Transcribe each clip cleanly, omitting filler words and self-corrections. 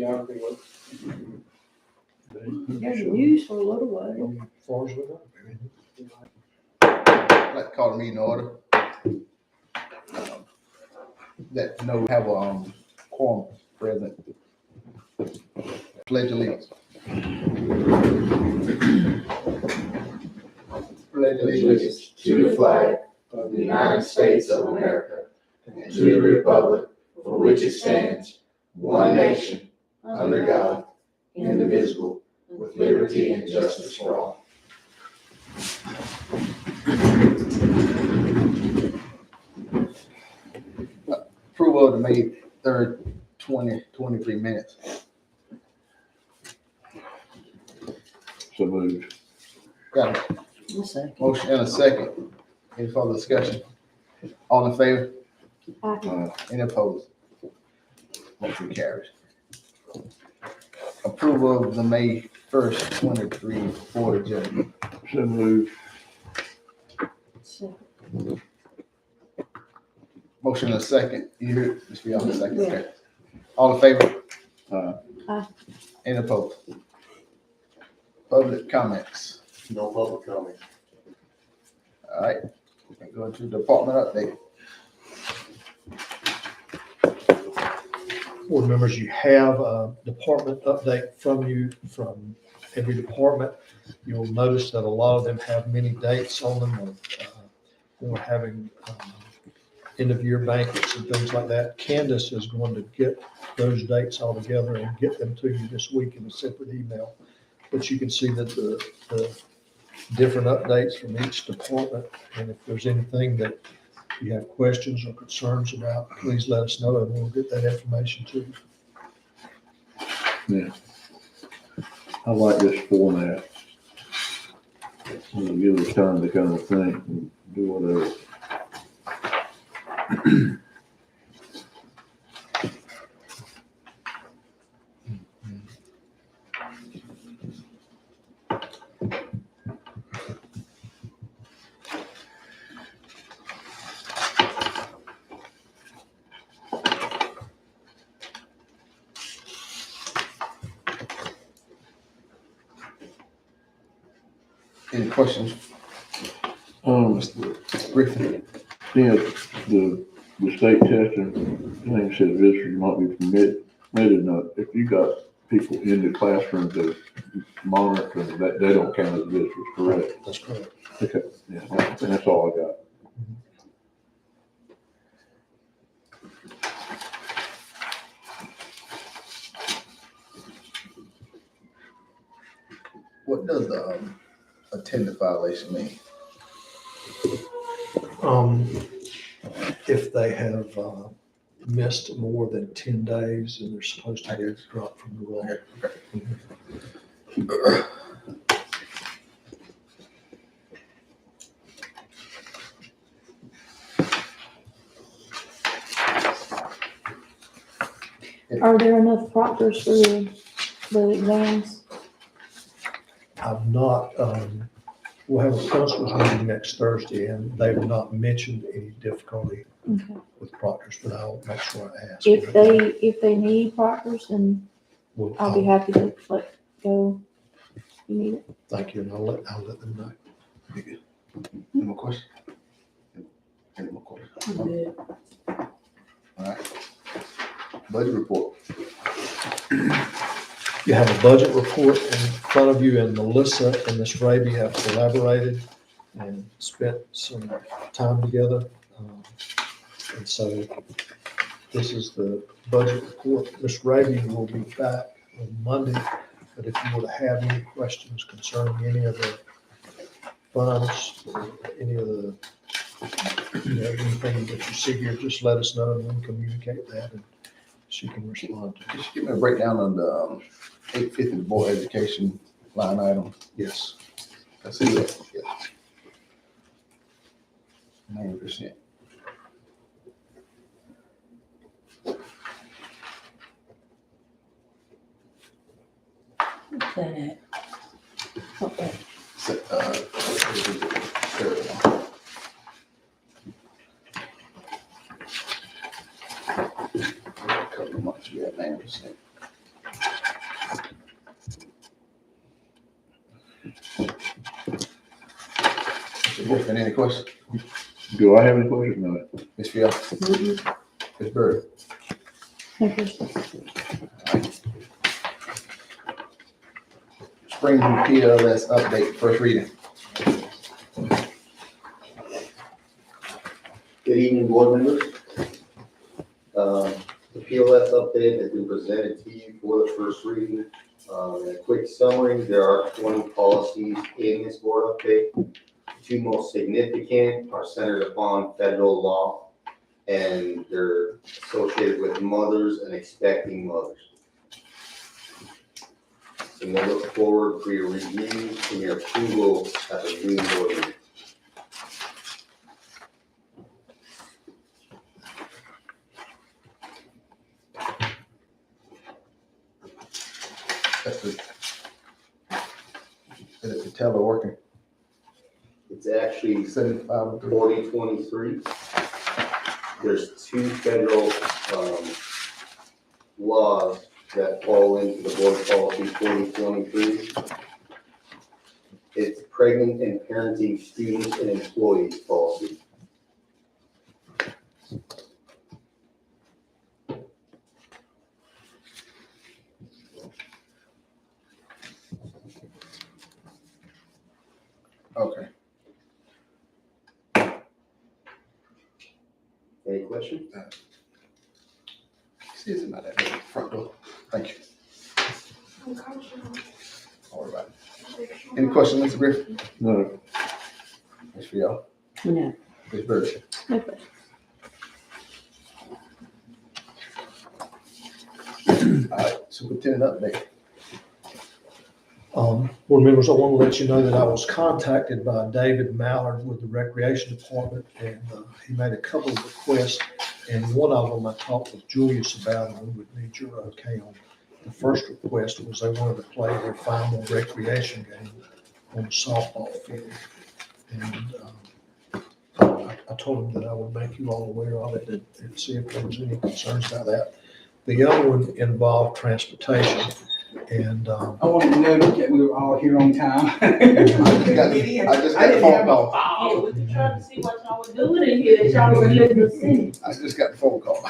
geography was. There's news for a little while. As far as we know. I'd like to call the meeting order. That have a quorum present. Pledge allegiance. Pledge Allegiance to the flag of the United States of America and to the republic for which it stands, one nation, under God, indivisible, with liberty and justice for all. Approval of the May 3rd, 2023 minutes. So moved. Got a motion and a second. Any further discussion? All in favor? Any opposed? Motion carries. Approval of the May 1st, 23 board agenda. So moved. Motion and a second. You hear it? Just be on the second. Okay. All in favor? Aye. Any opposed? Public comments. No public comment. All right. We can go into department update. Board members, you have a department update from every department. You'll notice that a lot of them have many dates on them of or having end of year banquets and things like that. Candace is going to get those dates all together and get them to you this week in a separate email. But you can see that the different updates from each department. And if there's anything that you have questions or concerns about, please let us know and we'll get that information to you. Yeah. I like this format. It'll give us time to kind of think and do whatever. Any questions? Mr. Griffin? Yeah, the state testing thing says visitors might be permitted, not, if you got people in the classroom to monitor, that they don't count as visitors, correct? That's correct. Okay, yeah, that's all I got. What does the attendance violation mean? If they have missed more than 10 days and they're supposed to get dropped from the roll. Are there enough proctors for the exams? I've not, we'll have a principals meeting next Thursday and they've not mentioned any difficulty Okay. with proctors, but I'll make sure I ask. If they need proctors, then Well, I'll be happy to let go. You need it. Thank you, and I'll let them know. Any more questions? Any more questions? All right. Budget report. You have a budget report in front of you, and Melissa and Ms. Raby have collaborated and spent some time together. And so this is the budget report. Ms. Raby will be back on Monday, but if you were to have any questions concerning any of the funds, or any of the, anything that you see here, just let us know and then communicate that and she can respond to it. Just give me a breakdown on the 850 board education line item. Yes. I see that. Yes. 90%. What's that at? Okay. So, third one. A couple of months, we had 90%. Mr. Griffin, any questions? Do I have any questions? No. Ms. Fiel? Ms. Bird? No question. Spring PLS update, first reading. Good evening, board members. The PLS update has been presented to you for the first reading. A quick summary, there are 20 policies in this board update. The two most significant are centered upon federal law, and they're associated with mothers and expecting mothers. So we look forward for your review and your approval at the June board meeting. That's the, is it the teller working? It's actually 75. 4023. There's two federal laws that fall into the board policy 4023. It's pregnant and parenting students and employees policy. Okay. Any questions? See, it's not that big. Front door. Thank you. All right. Any questions, Mr. Griffin? No. Ms. Fiel? No. Ms. Bird? No question. All right, superintendent update. Board members, I want to let you know that I was contacted by David Mallard with the Recreation Department, and he made a couple of requests, and one of them I talked with Julius about, and we would need your okay on. The first request was they wanted to play their final recreation game on the softball field. And I told them that I would make you all aware of it and see if there was any concerns about that. The other one involved transportation. And I wanted to know that we were all here on time. I just got the phone call. Yeah, we were trying to see what y'all were doing in here, that y'all were letting us in. I just got the phone call.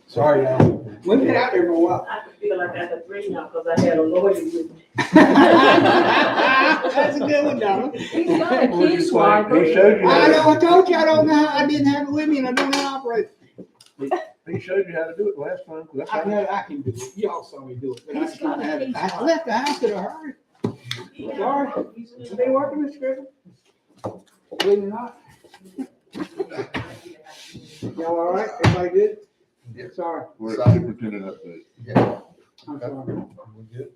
Sorry, y'all. We've been out there for a while. I could feel like I could bring y'all, cause I had a lawyer with me. That's a good one, Donna. He's got a key He swiper. showed you I know, how I told you I don't know, I didn't have it with me and I don't know how to operate. he showed you how to do it last time. 'Cause that's I how- know I can do it. Y'all saw me do it, but I just don't have it. I left the house in a hurry. Sorry. Are they working, Mr. Griffin? Really not? Y'all all right? Everybody good? Yeah. Sorry, We're at superintendent update. Yeah. I'm sorry. we're good.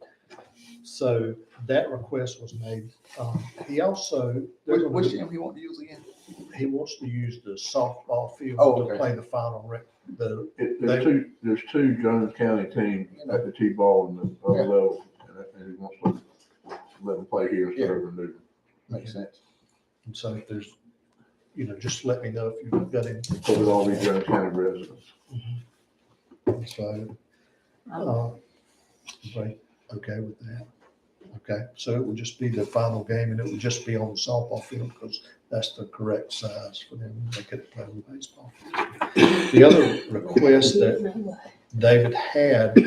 So that request was made. He also, Which gym he want to use again? he wants to use the softball field Oh, to okay. play the final There's two Jones County teams at the T-ball and the other Yeah. level, and he wants to let them play here instead of New. Makes sense. And so if there's, just let me know if you've got any. So we'll all be Jones County residents. So, right, okay with that? Okay, so it would just be the final game and it would just be on the softball field because that's the correct size for them. They could play with baseball. The other request that David had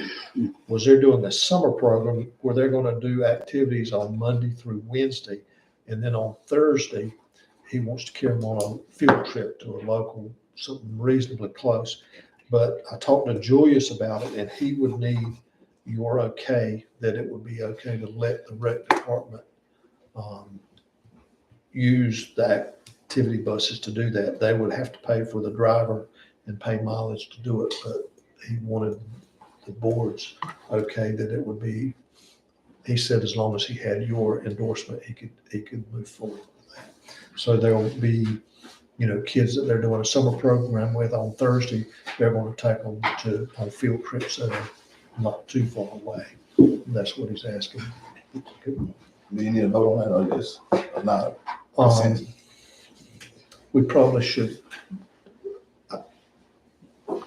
was they're doing the summer program where they're going to do activities on Monday through Wednesday. And then on Thursday, he wants to carry them on a field trip to a local, something reasonably close. But I talked to Julius about it and he would need your okay, that it would be okay to let the rec department use the activity buses to do that. They would have to pay for the driver and pay mileage to do it, but he wanted the board's okay that it would be, he said as long as he had your endorsement, he could move forward with that. So there'll be, kids that they're doing a summer program with on Thursday, they're going to take them on field trips that are not too far away. That's what he's asking. Do you need a vote on that or just not? We probably should.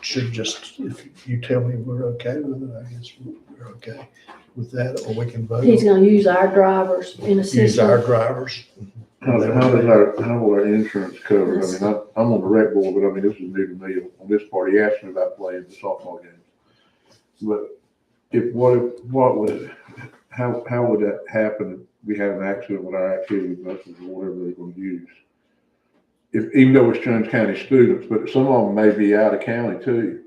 should just, if you tell me we're okay with it, I guess we're okay with that, or we can vote. He's gonna use our drivers in a Use our system. drivers. How will our insurance cover? I mean, I'm on the rec board, but I mean, this is new to me on this part. He asked me about playing the softball games. But what would it, how would that happen if we had an accident with our activity buses or whatever they're gonna use? Even though it's Jones County students, but some of them may be out of county too.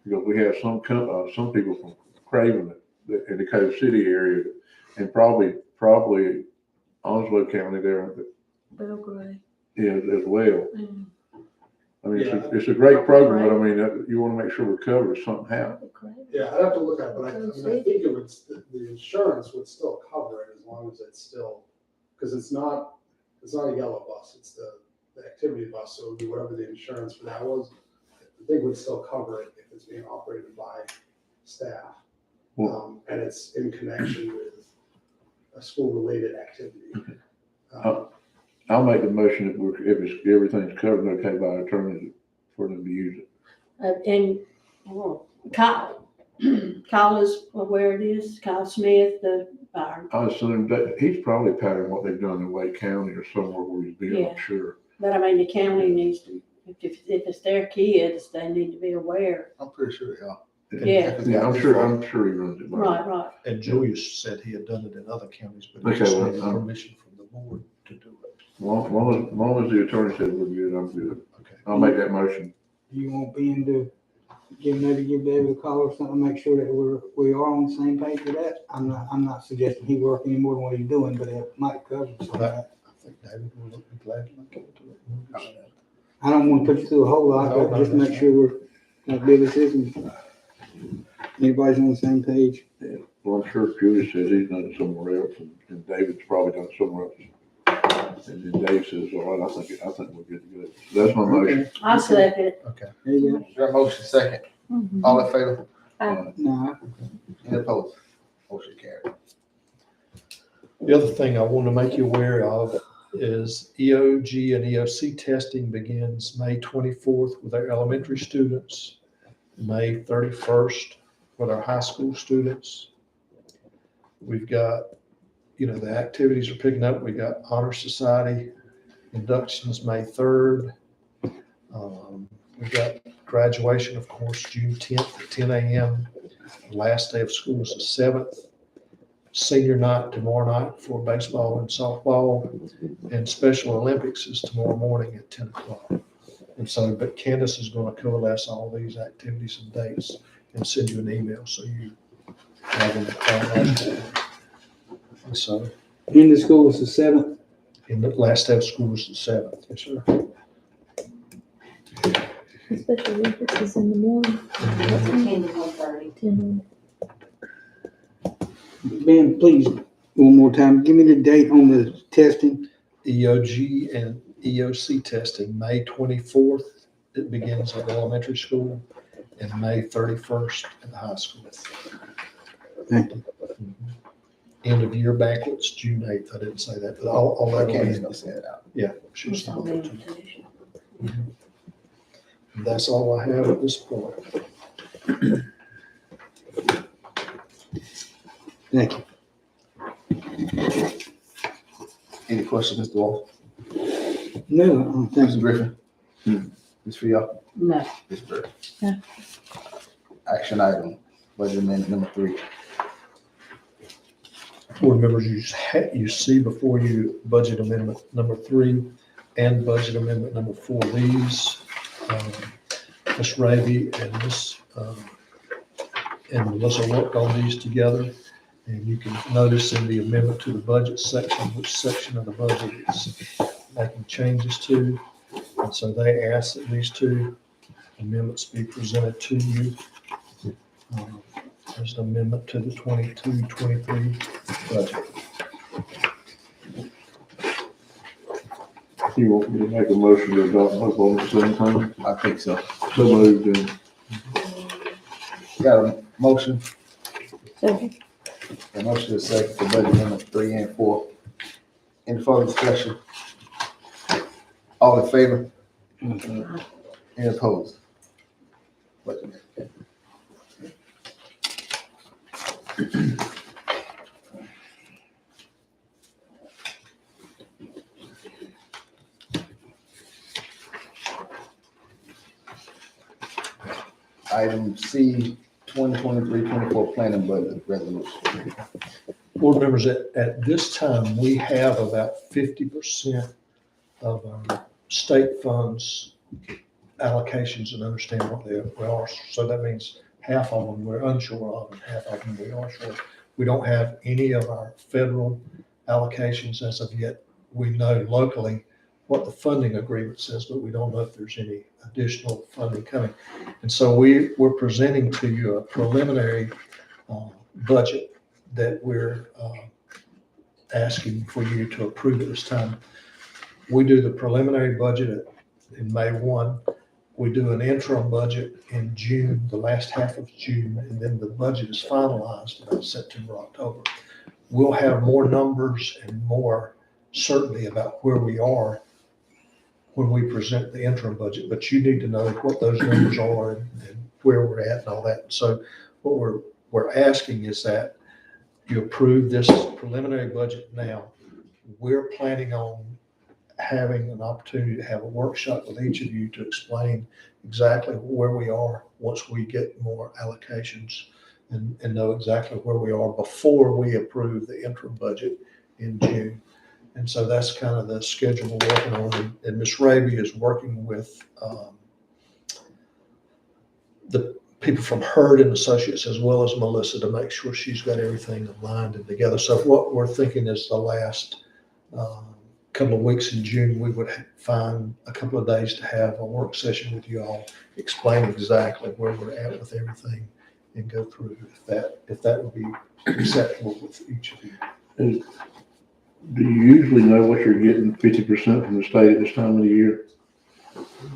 Because we have some people from Craven in the Cove City area, and probably Onslow County there, Belgrade. as well. Mm. I mean, it's a great program, but I mean, you wanna make sure we're covered if something happens. Yeah, I'd have to look at it, but I think it would, the insurance would still cover it as long as it's still, because it's not a yellow bus, it's the activity bus, so it would be whatever the insurance for that was. I think would still cover it if it's being operated by staff. And it's in connection with a school-related activity. I'll make the motion if everything's covered, okay by our attorneys for them to use it. And Kyle is where it is, Kyle Smith, I assume that he's probably patterned what they've done in Wake County or somewhere where he's been, I'm sure. but I mean, the county needs to, if it's their kids, they need to be aware. I'm pretty sure they are. Yeah. Yeah, I'm sure he runs it. Right. And Julius said he had done it in other counties, but he Okay, just well, needed permission from the board to do it. Long as the attorney says we're good, I'm good. Okay. I'll make that motion. Do you want Ben to maybe give David a call or something, make sure that we are on the same page with that? I'm not suggesting he work any more than what he's doing, but it might cover some of that. I think David will be glad to look into it. I don't want to put you through a whole lot, but just make sure we're, like Billy says, everybody's on the same page. Yeah. Well, I'm sure Julius says he's done it somewhere else, and David's probably done it somewhere else. And then Dave says, all right, I think we're good to go. So that's my motion. I second it. Okay. There you go. Is there a motion second? All in favor? No, Any opposed? Motion carried. The other thing I want to make you aware of is EOG and EOC testing begins May 24th with our elementary students, May 31st with our high school students. We've got, the activities are picking up. We got Honor Society inductions May 3rd. We've got graduation, of course, June 10th at 10 a.m. The last day of school is the 7th. Senior night tomorrow night for baseball and softball, and Special Olympics is tomorrow morning at 10 o'clock. And so, but Candace is going to coalesce all these activities and dates and send you an email so you have them to call. And so, in the school is the 7th. in the last day of school is the 7th. Yes, sir. The Special Olympics is in the morning. 10 to 1:30. 10. Ben, please, one more time, give me the date on the testing. EOG and EOC testing, May 24th, it begins at elementary school, and May 31st at the high school. Thank you. End of year banquets, June 8th. I didn't say that, but all that. Candy's gonna send it out. Yeah. She'll It's send on it the to you. invitation. That's all I have at this point. Thank you. Any questions, Mr. Wall? No, thank Mr. you. Griffin? This for y'all? No. This for. Yeah. Action item, budget amendment number 3. Board members, you see before you budget amendment number 3 and budget amendment number 4. These, Ms. Ravy and Melissa worked on these together. And you can notice in the amendment to the budget section, which section of the budget is making changes to. And so they asked that these 2 amendments be presented to you. There's an amendment to the 22-23 budget. You want me to make a motion to adopt both of them at the same time? I think so. So moved, and Got a motion, Second. a motion is second for budget amendment 3 and 4. Any further discussion? All in favor? Any opposed? Item C, 2023-24 planning budget resolution. Board members, at this time, we have about 50% of our state funds allocations and understand what they are. So that means half of them we're unsure of and half of them we are sure. We don't have any of our federal allocations as of yet. We know locally what the funding agreement says, but we don't know if there's any additional funding coming. And so we're presenting to you a preliminary budget that we're asking for you to approve at this time. We do the preliminary budget in May 1. We do an interim budget in June, the last half of June, and then the budget is finalized about September, October. We'll have more numbers and more certainty about where we are when we present the interim budget, but you need to know what those numbers are and where we're at and all that. So what we're asking is that you approve this preliminary budget now. We're planning on having an opportunity to have a workshop with each of you to explain exactly where we are once we get more allocations and know exactly where we are before we approve the interim budget in June. And so that's kind of the schedule we're working on. And Ms. Raby is working with the people from Hurd and Associates as well as Melissa to make sure she's got everything aligned and together. So what we're thinking is the last couple of weeks in June, we would find a couple of days to have a work session with you all, explain exactly where we're at with everything and go through if that would be acceptable with each of you. And do you usually know what you're getting 50% from the state at this time of the year?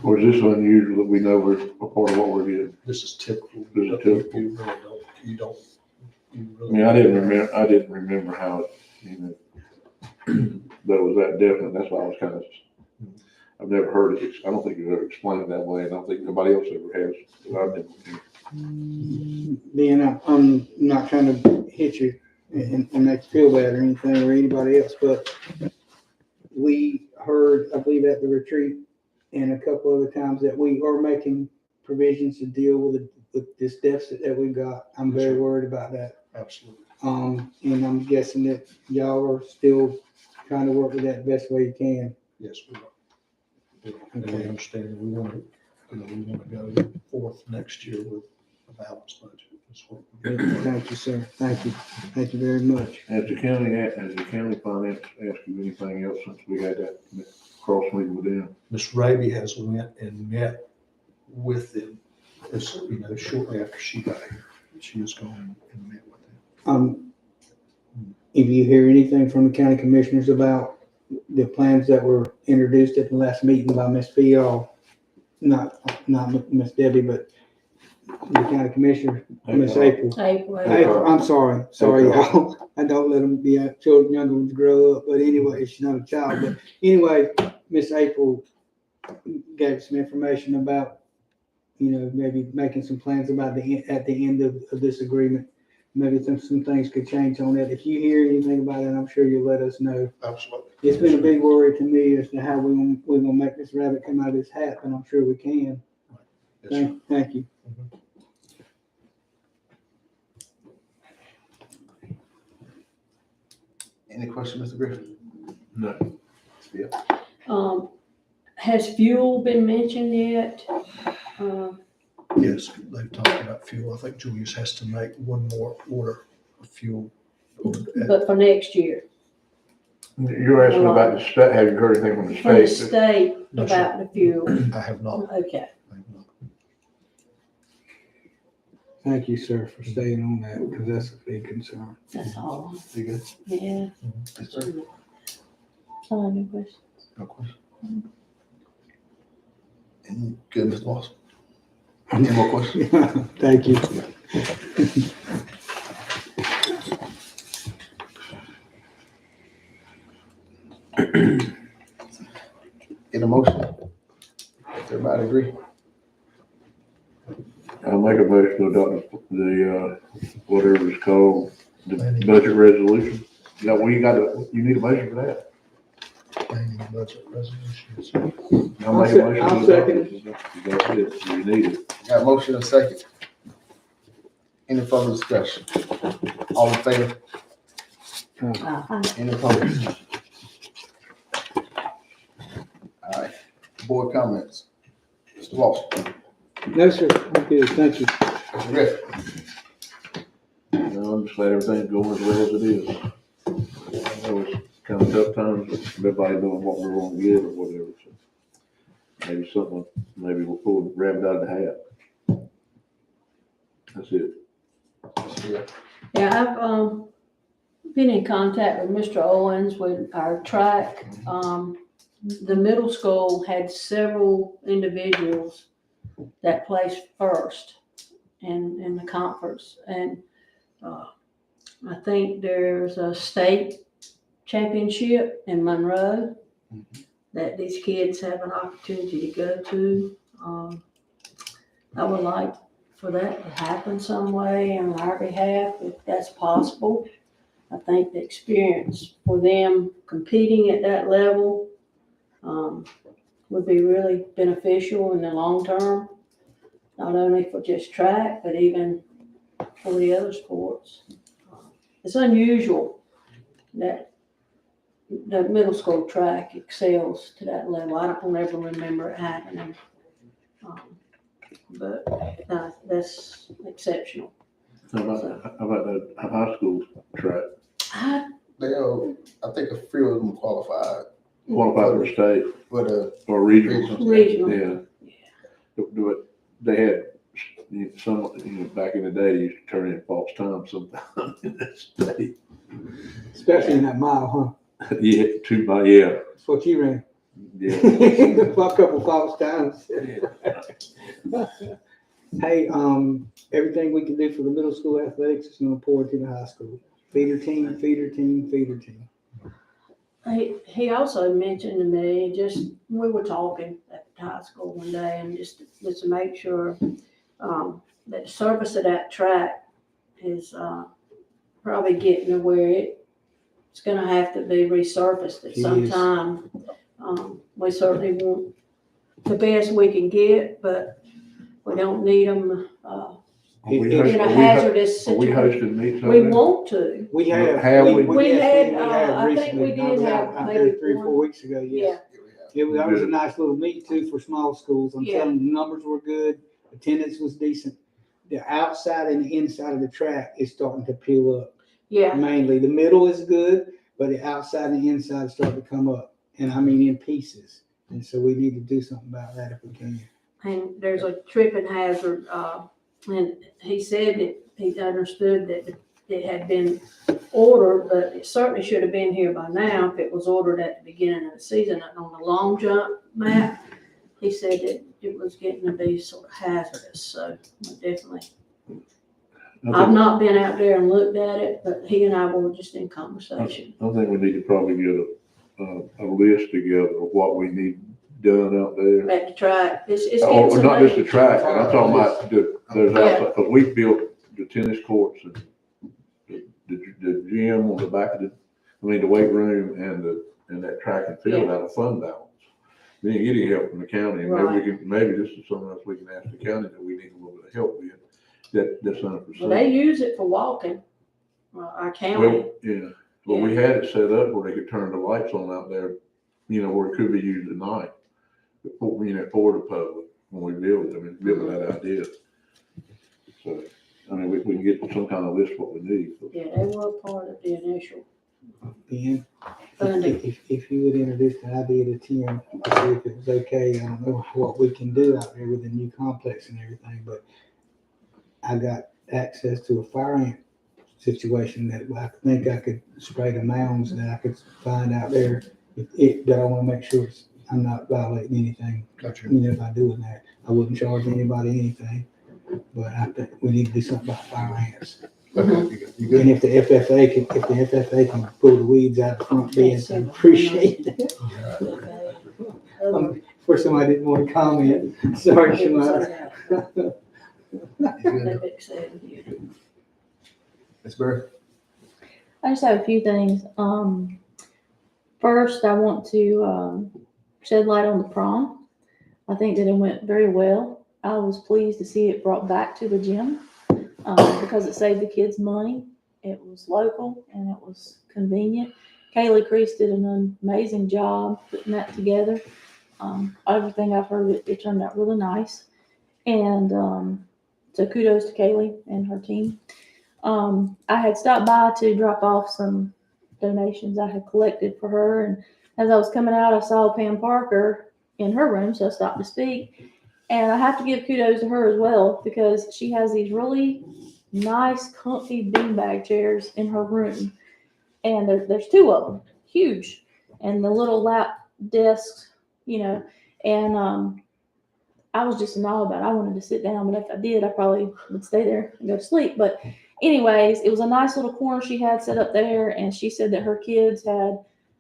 Or is this unusual that we know we're a part of what we're getting? This is typical. This is typical. You don't. I mean, I didn't remember how, that was that definite. That's why I was kind of, I've never heard it. I don't think you've ever explained it that way, and I don't think nobody else ever has. I've been here. Ben, I'm not trying to hit you and make you feel bad or anything or anybody else, but we heard, I believe at the retreat and a couple other times that we are making provisions to deal with this deficit that we've got. I'm very worried about that. Absolutely. And I'm guessing that y'all are still trying to work with that the best way you can. Yes, we are. And we understand we want to go forth next year with a balanced budget. Thank you, sir. Thank you. Thank you very much. Has the county finance asked you anything else since we had that cross meeting with them? Ms. Raby has went and met with them, shortly after she got here. She has gone and met with them. If you hear anything from the county commissioners about the plans that were introduced at the last meeting by Ms. Fial, not Ms. Debbie, but the county commissioner, Ms. April. April, I'm sorry, y'all. I don't let them be children, younger ones grow up, but anyway, she's not a child, but anyway, Ms. April gave some information about, maybe making some plans about at the end of this agreement. Maybe some things could change on that. If you hear anything about it, I'm sure you'll let us know. Absolutely. It's been a big worry to me as to how we're gonna make this rabbit come out of his hat, and I'm sure we can. Yes, Thank you. Any questions, Mr. Griffin? No. Yeah. Has fuel been mentioned yet? Yes, they've talked about fuel. I think Julius has to make one more order of fuel. But for next year? You're asking about the state. Have you heard anything from the From the state? state No, about the fuel? I have not. Okay. I have not. Thank you, sir, for staying on that, because that's a big concern. That's all. You good? Yeah. Yes, sir. Any questions? No question. And good, Mr. Moss? Any more questions? Thank you. Get a motion? Everybody agree? make a motion to adopt the, whatever it's called, the Planning. budget resolution. Yeah, you need a motion for that. Planning budget resolutions. I'll make a motion. I'll to second adopt it. That's it, you need it. Got a motion and a second. Any further discussion? All in favor? Any opposed? All right, board comments. Mr. Walsh. No, sir, I'm good, thank you. Mr. Griffin. No, I'm just glad everything's going as well as it is. I know it's kind of tough times, everybody doing what we're gonna get or whatever, so. Maybe something, maybe we'll pull the rabbit out of the hat. That's it. Mr. Griffin. Yeah, I've been in contact with Mr. Owens with our track. The middle school had several individuals that placed first in the conference. And I think there's a state championship in Monroe that these kids have an opportunity to go to. I would like for that to happen some way on our behalf, if that's possible. I think the experience for them competing at that level would be really beneficial in the long term, not only for just track, but even for the other sports. It's unusual that the middle school track excels to that level. I don't ever remember it happening. But that's exceptional. How about the high school track? I I think a few of them qualified Qualified for state for the or regional? Regional. Yeah. Do it, they had, some, back in the day, they used to turn in false time sometimes in that state. Especially in that mile, Yeah, yeah, That's what you ran. yeah. A couple false times. Hey, everything we can do for the middle school athletics is gonna pour into the high school. Feeder team, feeder team, feeder team. He also mentioned to me, we were talking at the high school one day, and just to make sure that the surface of that track is probably getting to where it's gonna have to be resurfaced at some time. We certainly want the best we can get, but we don't need them in a hazardous Are we situation. hosting meets over We there? want to. We have. Have we? We yes, had, we have I think recently. we I was did out have there maybe 3 or 4 weeks ago, yes. Yeah. That was a nice little meet too for small schools. I'm Yeah. telling you, the numbers were good, attendance was decent. The outside and the inside of the track is starting to peel up. Yeah. Mainly, the middle is good, but the outside and the inside is starting to come up. And I mean in pieces. And so we need to do something about that if we can. And there's a tripping hazard, and he said that he understood that it had been ordered, but it certainly should have been here by now if it was ordered at the beginning of the season. And on the long jump map, he said that it was getting to be sort of hazardous, so definitely. I've not been out there and looked at it, but he and I were just in conversation. I think we need to probably get a list together of what we need done out there. At the track, it's getting Or some. not just the track, but I'm talking about there's outside, because we built the tennis courts and the gym on the back of the weight room and that track and field out of fund balance. We didn't get any help from the county, and maybe this is something else we can ask the county that we need a little bit of help with, that's 100%. Well, they use it for walking, our county. Well, yeah, but we had it set up where they could turn the lights on out there, where it could be used at night, for the public when we build it. I mean, build that idea. So, I mean, we can get some kind of list of what we need. Yeah, they were part of the initial Ben, funding. if you would introduce the idea to Tim, to see if it was okay. I don't know what we can do out there with the new complex and everything, but I got access to a fire ant situation that I think I could spray the mounds that I could find out there. But I want to make sure I'm not violating anything. Gotcha. By doing that, I wouldn't charge anybody anything. But I think we need to do something about fire ants. Okay, you good? And if the FFA can pull the weeds out the front beds, I appreciate it. For somebody didn't want to comment, sorry, Shemaya. They've excelled here. Ms. Burr? I just have a few things. First, I want to shed light on the prom. I think that it went very well. I was pleased to see it brought back to the gym because it saved the kids money. It was local and it was convenient. Kaylee Crease did an amazing job putting that together. Everything I've heard, it turned out really nice. And so kudos to Kaylee and her team. I had stopped by to drop off some donations I had collected for her. And as I was coming out, I saw Pam Parker in her room, so I stopped to speak. And I have to give kudos to her as well because she has these really nice, comfy beanbag chairs in her room. And there's two of them, huge, and the little lap desks, and I was just in awe about it. I wanted to sit down, but if I did, I probably would stay there and go to sleep. But anyways, it was a nice little corner she had set up there, and she said that her kids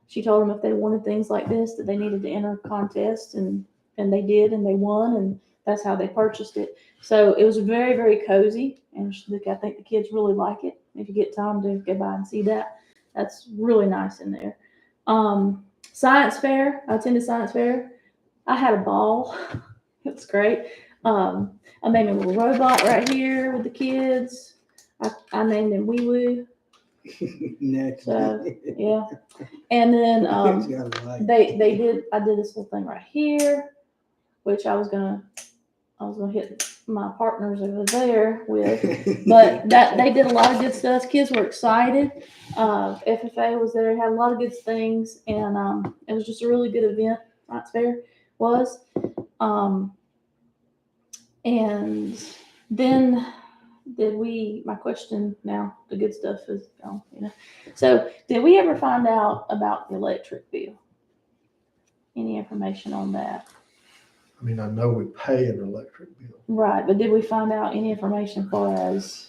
she told them if they wanted things like this, that they needed to enter a contest, and they did, and they won, and that's how they purchased it. So it was very, very cozy, and I think the kids really like it. If you get time to go by and see that, that's really nice in there. Science fair, I attended science fair. I had a ball. It was great. I made a little robot right here with the kids. I named him Wee Woo. Next. So yeah, and then I did this little thing right here, which I was gonna hit my partners over there with, but that they did a lot of good stuff. Kids were excited. FFA was there, had a lot of good things, and it was just a really good event. Science fair was, and then my question now, the good stuff is gone, So did we ever find out about the electric bill? Any information on that? I mean, I know we pay an electric bill. Right, but did we find out any information as far as,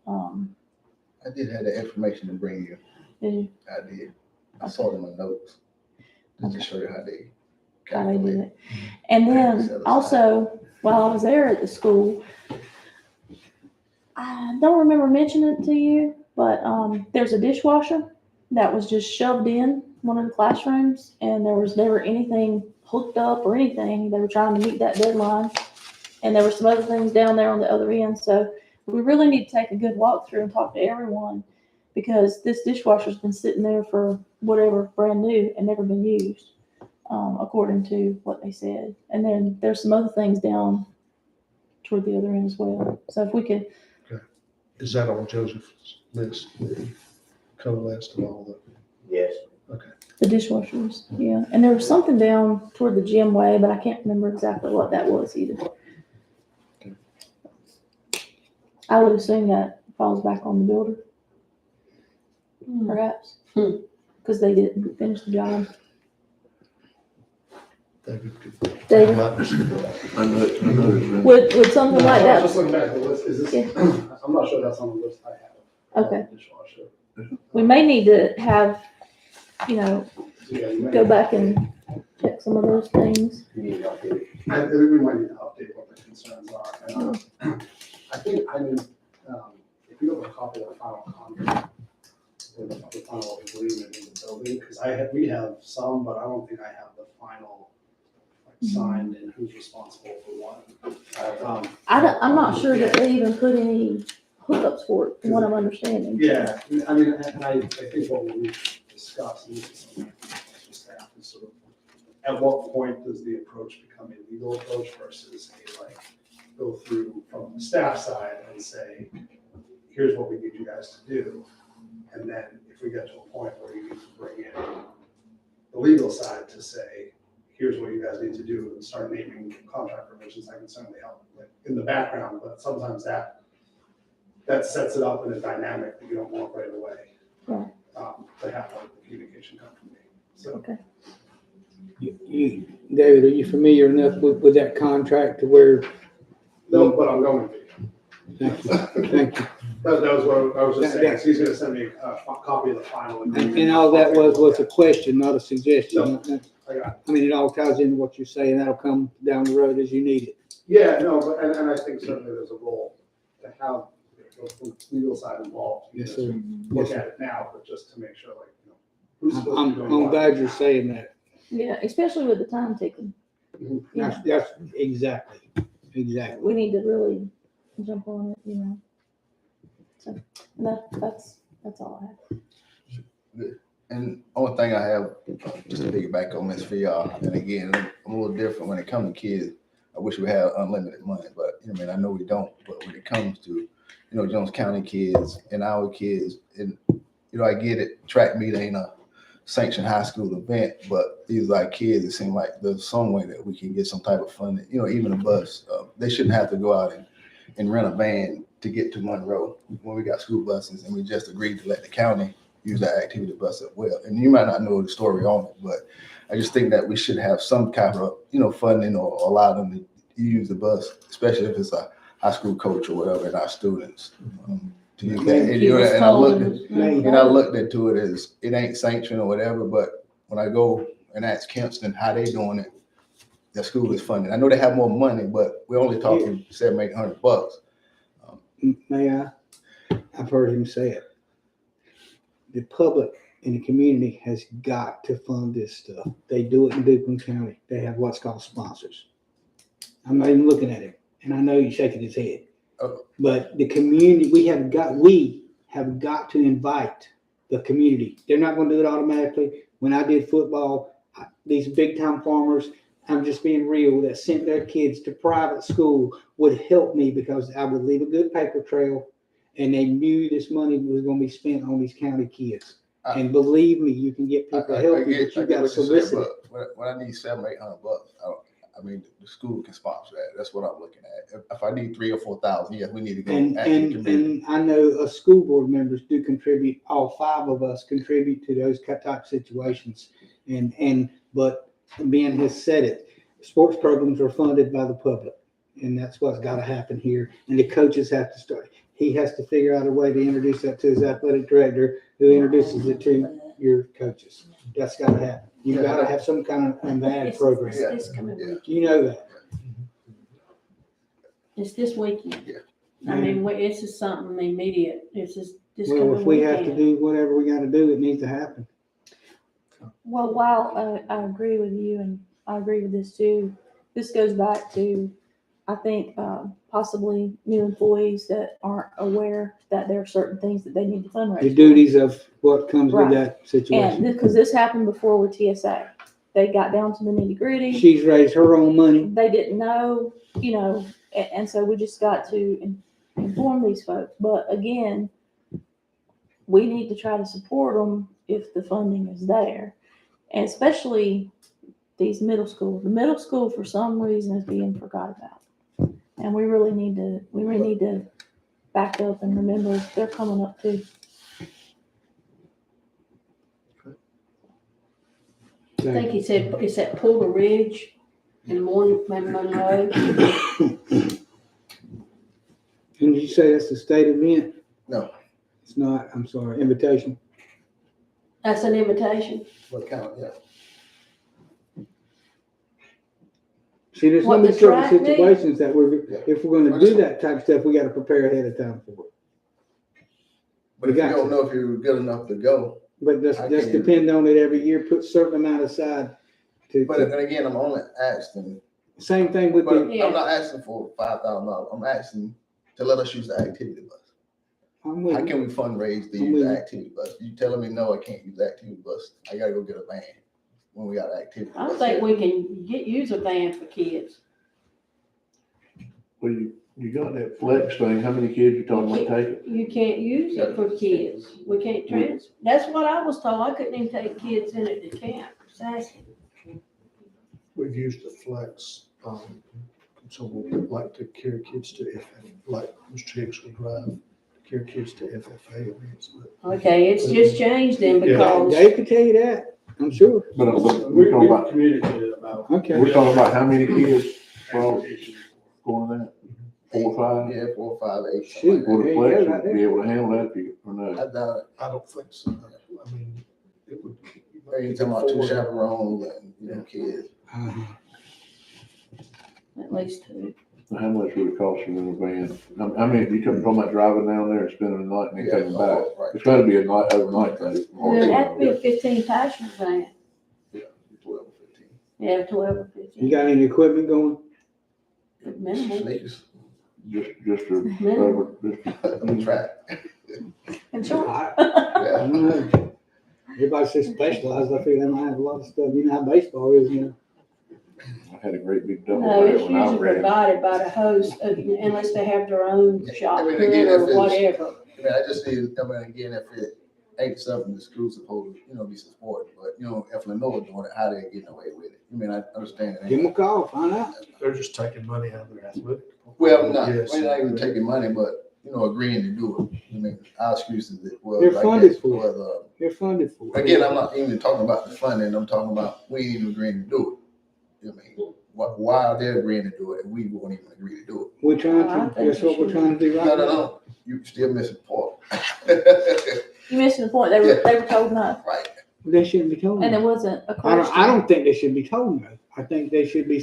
I did have the information to bring you. did you, I did. I saw it in my notes. Just to show you how they how they did calculate. it? And then also, while I was there at the school, I don't remember mentioning it to you, but there's a dishwasher that was just shoved in one of the classrooms, and there was never anything hooked up or anything. They were trying to meet that deadline, and there were some other things down there on the other end. So we really need to take a good walk through and talk to everyone, because this dishwasher's been sitting there for whatever, brand new, and never been used, according to what they said. And then there's some other things down toward the other end as well. So if we could. Is that on Joseph's list? Cover list of all the, Yes. okay. The dishwashers, yeah. And there was something down toward the gym way, but I can't remember exactly what that was either. I would assume that falls back on the builder, perhaps, because they didn't finish the job. David could. David, would something like I that? was just looking back at the list, is this, I'm not sure that's on the list I have. Okay. Dishwasher. We may need to have, So, yeah, you might- go back and check some of those things. You need to update it. I think we might need to update what the concerns are. And, I think, if you have a copy of the final contract, or the final agreement in the building, because we have some, but I don't think I have the final, signed and who's responsible for what. I'm not sure that they even put any hookups for it, from what I'm understanding. Yeah, I mean, and I think what we discussed, and this is something for staff, is sort of, at what point does the approach become a legal approach versus go through from the staff side and say, here's what we need you guys to do. And then if we get to a point where you need to bring in the legal side to say, here's what you guys need to do, and start naming contract provisions, I can certainly help in the background, but sometimes that sets it up in a dynamic that you don't want right away. Right. To have the communication come from me. So Okay. David, are you familiar enough with that contract to where? no, but I'm going to. Thank you. Thank you. That was what I was just saying. So he's going to send me a copy of the final agreement. And all that was a question, not a suggestion. No. I got it. I mean, it all ties into what you're saying. That'll come down the road as you need it. Yeah, no, but, and I think certainly there's a role to have the legal side involved. Yes, You sir. know, Look Yes, at it now, but just to make sure, like, you know, who's supposed to be I'm doing what. glad you're saying that. Yeah, especially with the time ticking. That's exactly. We need to really jump on it, you know. So that's all I have. And only thing I have, just to piggyback on Ms. VR, and again, I'm a little different when it comes to kids. I wish we had unlimited money, but I mean, I know we don't. But when it comes to, Jones County kids and our kids, and I get it. Track meet ain't a sanctioned high school event, but these are like kids. It seems like there's some way that we can get some type of funding. Even a bus. They shouldn't have to go out and rent a van to get to Monroe when we got school buses, and we just agreed to let the county use that activity bus as well. And you might not know the story on it, but I just think that we should have some kind of, funding or allow them to use the bus, especially if it's a high school coach or whatever, and our students to use that. And I looked into it as it ain't sanctioned or whatever, but when I go and ask Kempston how they doing it, the school is funded. I know they have more money, but we're only talking $700-800. May I? I've heard him say it. The public and the community has got to fund this stuff. They do it in Duplin County. They have what's called sponsors. I'm not even looking at him, and I know he's shaking his head. Oh. But the community, we have got to invite the community. They're not going to do it automatically. When I did football, these big time farmers, I'm just being real, that sent their kids to private school would help me because I would leave a good paper trail. And they knew this money was going to be spent on these county kids. And believe me, you can get people to help you, but you got to solicit it. But when I need $700-800, I mean, the school can sponsor that. That's what I'm looking at. If I need 3,000 or 4,000, yes, we need to go. And I know school board members do contribute. All 5 of us contribute to those type situations. But Ben has said it. Sports programs are funded by the public, and that's what's got to happen here. And the coaches have to start. He has to figure out a way to introduce that to his athletic director, who introduces it to your coaches. That's got to happen. You got to have some kind of ad program. It's coming weekend. You know that. It's this weekend. Yeah. I mean, it's just something immediate. It's just this Well, coming if we weekend. have to do whatever we got to do, it needs to happen. Well, while I agree with you, and I agree with this too, this goes back to, I think, possibly new employees that aren't aware that there are certain things that they need to fundraise. The for. duties of what comes with Right. that situation. And because this happened before with TSA, they got down to the nitty gritty. She's raised her own money. They didn't know, and so we just got to inform these folks. But again, we need to try to support them if the funding is there, and especially these middle schools. The middle school, for some reason, is being forgot about, and we really need to back up and remember they're coming up too. I think he said it's at Porter Ridge in Monroe. Didn't you say that's a state event? No. It's not. I'm sorry. Invitation. That's an invitation. What kind of, See, there's What, limited the certain track meet? situations that if we're going to do that type of stuff, we got to prepare ahead of time for it. But if you don't know if you're good enough to go. But that's depend on it every year. Put certain amount aside But again, I'm only asking. Same thing with But Yeah. I'm not asking for $5,000. I'm asking to let us use the activity bus. I'm How can we fundraise to use the activity bus? You telling me no, I can't use the activity bus. I gotta go get a van when we got an activity I bus. think we can use a van for kids. Well, you got that flex thing, how many kids you talking about taking? You can't use it for kids. We can't that's what I was told. I couldn't even take kids in it to camp. Sassy. We've used the flex, so we'll like to carry kids to like Mr. Hicks will drive, carry kids to FFA events. Okay, it's just changed then because Dave could tell you that. I'm sure. But We we're talking about, communicated about. Okay. we're talking about how many kids from going to that? 4 or 5? Yeah, 4, 5, 8. Shoot. Would There a you flex go, right there. be able to handle that if you, or no? I doubt it. I don't think so. I mean, it would. Are you talking about 2 chaperones and kids? Uh-huh. at least 2. How much would it cost you in a van? I mean, you talking about driving down there and spending the night and then Yeah, coming back? right. It's gotta be a night, overnight thing. It'd have to be a 15 passenger van. Yeah, 12 or 15. Yeah, 12 or You 15. got any equipment going? Minimal. Sneakers. Just to, Minimal. On the track. And sure. I Yeah. don't know. Everybody says specialized. I feel they might have a lot of stuff. You know how baseball is, you know. I had a great big double No, bag it's when I usually ran. provided by the host, unless they have their own shop I mean, put again, if or it's- whatever. I mean, I just need, I mean, again, if it ain't something the school's supposed to, be supported, but, if Lenore's doing it, how they getting away with it? I mean, I understand it. Give them a call, find out. They're just taking money out of their athletic. Well, not, Yes. we're not even taking money, but, agreeing to do it. I mean, our excuses that, well, They're like funded this, for it. well, They're funded for it. again, I'm not even talking about the funding, I'm talking about we ain't even agreeing to do it. I mean, why are they agreeing to do it and we won't even agree to do We're trying I to, think that's we what we're should. trying to do it? right No, now. no, you still missing the point. You missing the point. They were told no. Right, They shouldn't be told And no. there wasn't a I question. don't think they should be told no. I think they should be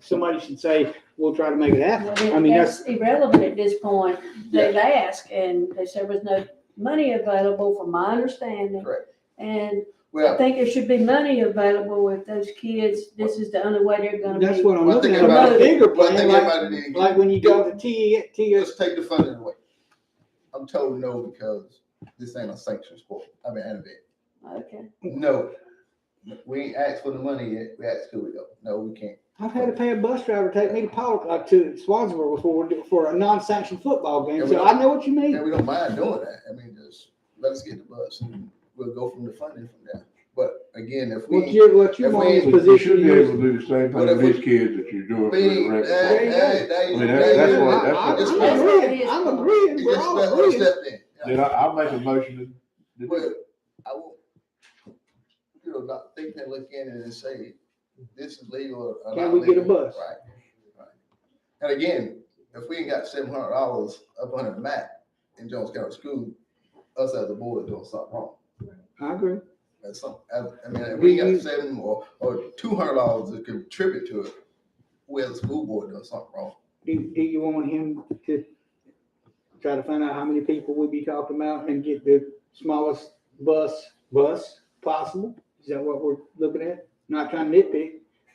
somebody should say, we'll try to make it happen. I mean, That's irrelevant at this point. They've asked and they said there was no money available from my understanding. correct. And I Well, think there should be money available with those kids. This is the only way they're gonna be. that's what I'm One looking thing at, about a it- bigger one plan, thing like, about it is- like when you go to TS, let's take the funding away. I'm told no because this ain't a sanctioned sport. I mean, an event. Okay. No, we ain't asked for the money yet. We asked who we go. No, we can't. I've had to pay a bus driver to take me to Swansboro before for a non-sanctioned football game, so I know what you mean. And we don't mind doing that. I mean, just let us get the bus and we'll go from the funding from there. But again, if we, What you if we want ain't- is But you position should be able use. to do the same But thing if with we- these kids that you're doing we with the ain't, rec. There you go. I mean, that's what- I'm That's what it agreeing, is. I'm agreeing, You we're just all step, agreeing. step in. Then I'll make a motion to do Well, it. I won't, not think and look in it and say, this is legal or Can not we get a legal. bus? Right. And again, if we ain't got $700 up under the mat in Jones County School, us as a board doing something wrong. I agree. That's something, I mean, if we ain't got $700 or $200 to contribute to it, we as a school board doing something wrong. Do you want him to try to find out how many people we'll be talking about and get the smallest bus possible? Is that what we're looking at? Not trying to nitpick.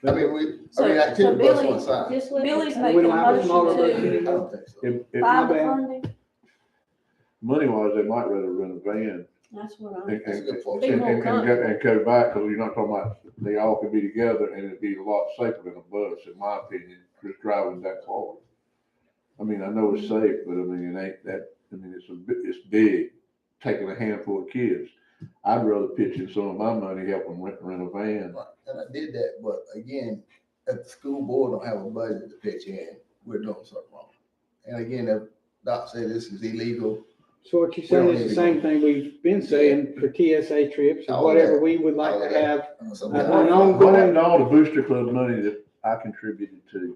I mean, So activity bus Billy, one side. Just let Billy's the- We making a don't have a smaller motion bus to I anymore. don't think so. If find the My bad. funding. money wise, they might rather rent a van That's what I'm. and, That's a good point. Be more go back, because you're not talking about, they all could be together and it'd be a lot safer than a bus, in my opinion, just driving that far. I mean, I know it's safe, but I mean, it ain't that, I mean, it's big, taking a handful of kids. I'd rather pitch in some of my money, help them rent a van. Right, and I did that, but again, if the school board don't have a budget to pitch in, we're doing something wrong. And again, if Doc said this is illegal, So what you're saying is the same thing we've been saying for TSA trips or All whatever that. we would like All to that. have. some Uh, kind no, of- What happened to all the booster club money that I contributed to?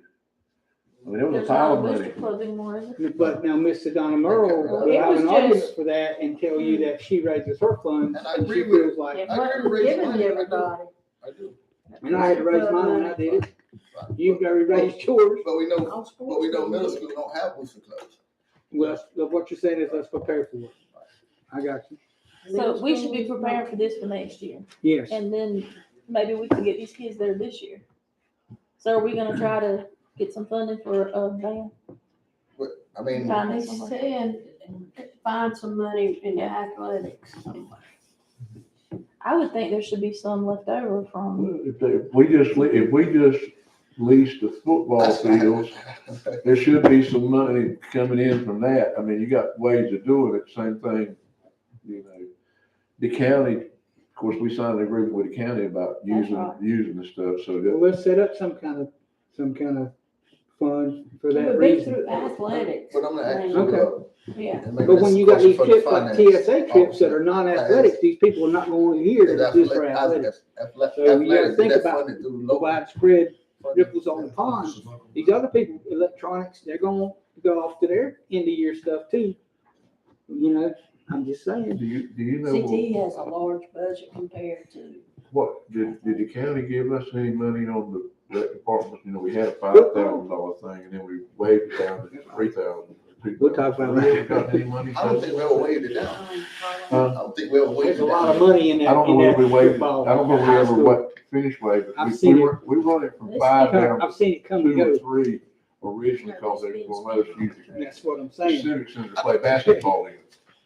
I mean, it was a There's pile no of booster money. club anymore, is it? But now Mr. Donna Merle Well, will it have was an argument just- for that and tell you that she raises her funds And I and she agree with- feels like, It I agree wasn't with raising given money. to I do. everybody. I do. and I had to raise mine when I did it. Right. You've got to raise yours. But we know, All sports but we know middle did. school don't have booster clubs. Well, what you're saying is let's prepare for it. I got you. So we should be preparing for this for next year. Yes. And then maybe we can get these kids there this year. So are we gonna try to get some funding for a van? I mean, Find They it somewhere. said, find some money in the athletics. I would think there should be some left over from, If we just lease the football fields, there should be some money coming in from that. I mean, you got ways of doing it, same thing, you know. The county, of course, we signed an agreement with the county about using the stuff, so Well, that, let's set up some kind of fund for It that would be reason. through athletics. but I'm gonna ask you, Okay. Yeah. and maybe But when this you got question these for the trips like finance TSA trips that officer. are non-athletics, these people are not going here to just for athletics. So you gotta think about the widespread ripples on the pond. These other people, electronics, they're gonna go off to their end of year stuff too. You know, I'm just saying. do you know CTE has a large budget compared to. what, did the county give us any money on the rec department, you know, we had a $5,000 thing and then we waived it down to 3,000. We'll talk about We ever that. got any money? I don't think we ever waived it down. I don't think we ever waived There's it a lot down. of money in that. I don't know in whether that we waived it, football. I don't know if we ever finished waiving. I've seen it. We run it from 5 down I've to seen it come and 2 or go. 3 originally because they were letting us use the That's what I'm saying. civic center to play basketball in.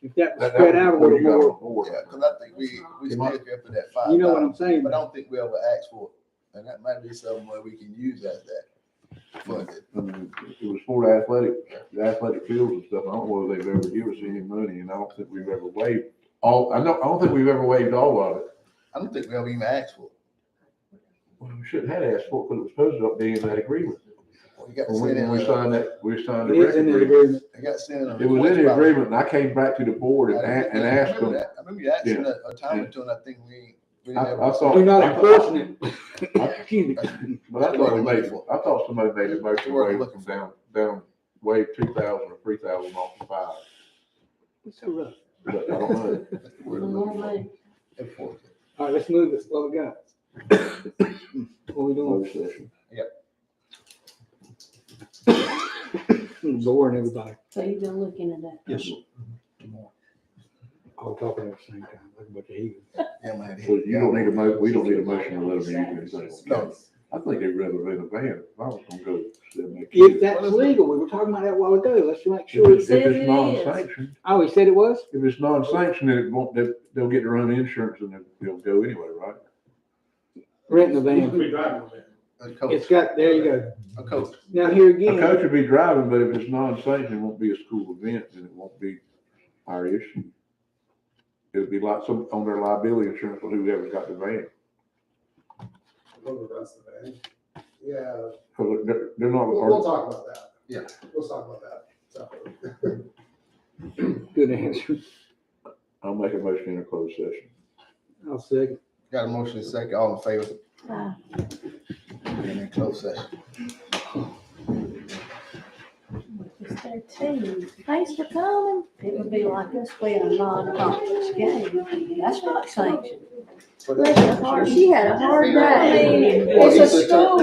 If that was That spread was out a before little you got more, on board. Yeah, because I think we still kept it at 5,000. you know what I'm saying? But I don't think we ever asked for it. And that might be something where we can use as that. Fund it. I mean, it was for the athletic fields and stuff. I don't know whether they've ever given us any money, and I don't think we've ever waived I don't think we've ever waived all of it. I don't think we ever even asked for it. Well, we should have had asked for it because it was supposed to be in that agreement. Well, you got to When send in. we signed that, we signed It the is in the agreement. agreement. You got to send in. It was in the agreement, and I came back to the board and asked them. I remember you asking a time or two, and I think we didn't I ever. thought. We're not enforcing it. Excuse me. But I thought somebody made a motion waive from down, waive 2,000 or 3,000 off the 5. It's so rough. But I don't know. We're looking for enforce it. All right, let's move this. What we got? What we doing? Closed session. Boring everybody. So you've been looking at that. Yes. All talking at the same time. Like a bunch of heathens. Yeah, man. So you don't need we don't need a motion to let them use anything. No. I think they'd rather rent a van. If I was gonna go. If that's legal, we were talking about that a while ago. Let's make sure. If says it it's is. non-sanctioned, Oh, he said it was? if it's non-sanctioned, then it won't, they'll get their own insurance and they'll go anyway, right? Renting a van. We drive them in. A coach. It's got, there you go. A coach. Now here A again, coach would be driving, but if it's non-sanctioned, it won't be a school event and it won't be our issue. It would be like some, on their liability insurance for whoever's got the van. Whoever runs the van. Yeah, Because they're not, we'll talk about that. Yeah. We'll talk about that. separately. good answer. I'll make a motion in a closed session. I'll second. Got a motion second, all in favor? Aye. And in closed session. It's their team. Thanks for coming. It would be like us playing a non-conference game. That's not sanctioned. Bless her heart. She had a hard I mean, day. it's a school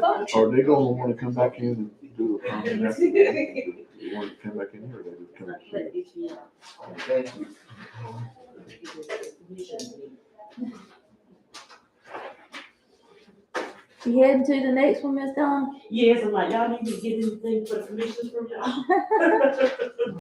function. Are they gonna wanna come back in and do a contract? They want to come back in here, or they just come and see? Thank you. You heading to the next one, Miss Dawn? Yes, I'm like, y'all need to get anything for the commissioners from y'all.